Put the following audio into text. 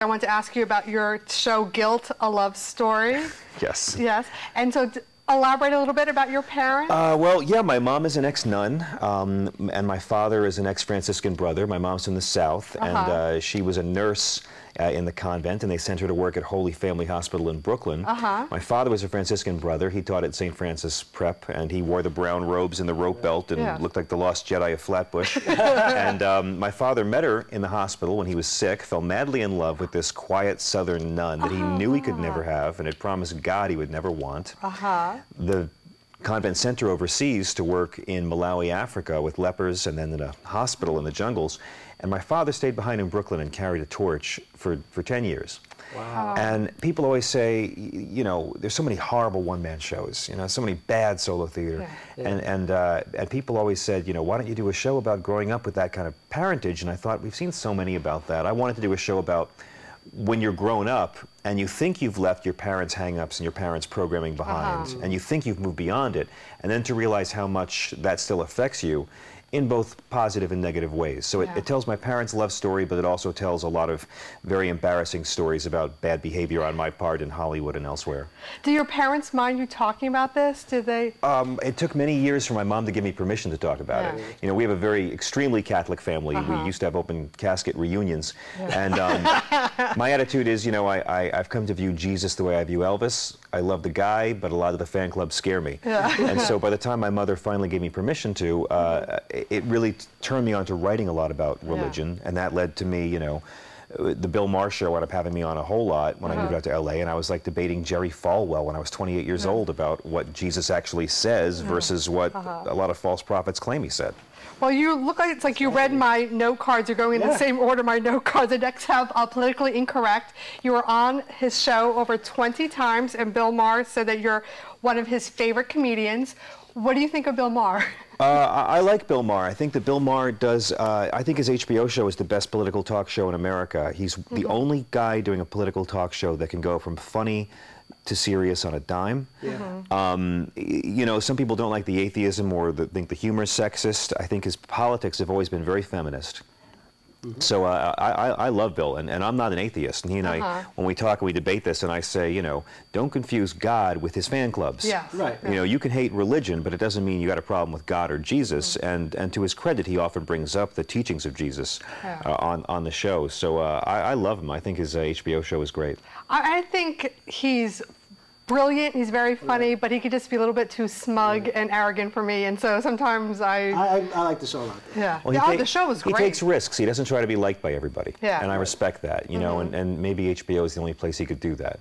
I want to ask you about your show, Guilt, A Love Story. Yes. Yes. And so elaborate a little bit about your parents. Well, yeah, my mom is an ex-nun, and my father is an ex-Franciscan brother. My mom's from the South, and she was a nurse in the convent, and they sent her to work at Holy Family Hospital in Brooklyn. My father was a Franciscan brother. He taught at St. Francis Prep, and he wore the brown robes and the rope belt and looked like the lost Jedi of Flatbush. And my father met her in the hospital when he was sick, fell madly in love with this quiet Southern nun that he knew he could never have and had promised God he would never want. The convent sent her overseas to work in Malawi, Africa with lepers and then in a hospital in the jungles. And my father stayed behind in Brooklyn and carried a torch for 10 years. Wow. And people always say, you know, there's so many horrible one-man shows, you know, so many bad solo theater. And people always said, you know, why don't you do a show about growing up with that kind of parentage? And I thought, we've seen so many about that. I wanted to do a show about when you're grown up and you think you've left your parents' hang-ups and your parents' programming behind, and you think you've moved beyond it, and then to realize how much that still affects you in both positive and negative ways. So it tells my parents' love story, but it also tells a lot of very embarrassing stories about bad behavior on my part in Hollywood and elsewhere. Do your parents mind you talking about this? Did they? It took many years for my mom to give me permission to talk about it. You know, we have a very extremely Catholic family. We used to have open casket reunions. And my attitude is, you know, I've come to view Jesus the way I view Elvis. I love the guy, but a lot of the fan clubs scare me. And so by the time my mother finally gave me permission to, it really turned me on to writing a lot about religion, and that led to me, you know, the Bill Maher show wound up having me on a whole lot when I moved out to LA, and I was like debating Jerry Falwell when I was 28 years old about what Jesus actually says versus what a lot of false prophets claim he said. Well, you look like it's like you read my note cards. You're going in the same order my note cards. The next have politically incorrect. You were on his show over 20 times, and Bill Maher said that you're one of his favorite comedians. What do you think of Bill Maher? I like Bill Maher. I think that Bill Maher does, I think his HBO show is the best political talk show in America. He's the only guy doing a political talk show that can go from funny to serious on a dime. You know, some people don't like the atheism or think the humor is sexist. I think his politics have always been very feminist. So I love Bill, and I'm not an atheist. And he and I, when we talk and we debate this, and I say, you know, don't confuse God with his fan clubs. You know, you can hate religion, but it doesn't mean you got a problem with God or Jesus. And to his credit, he often brings up the teachings of Jesus on the show. So I love him. I think his HBO show is great. I think he's brilliant, he's very funny, but he could just be a little bit too smug and arrogant for me, and so sometimes I like the show a lot. Well, the show was great. He takes risks. He doesn't try to be liked by everybody. Yeah. And I respect that, you know, and maybe HBO is the only place he could do that.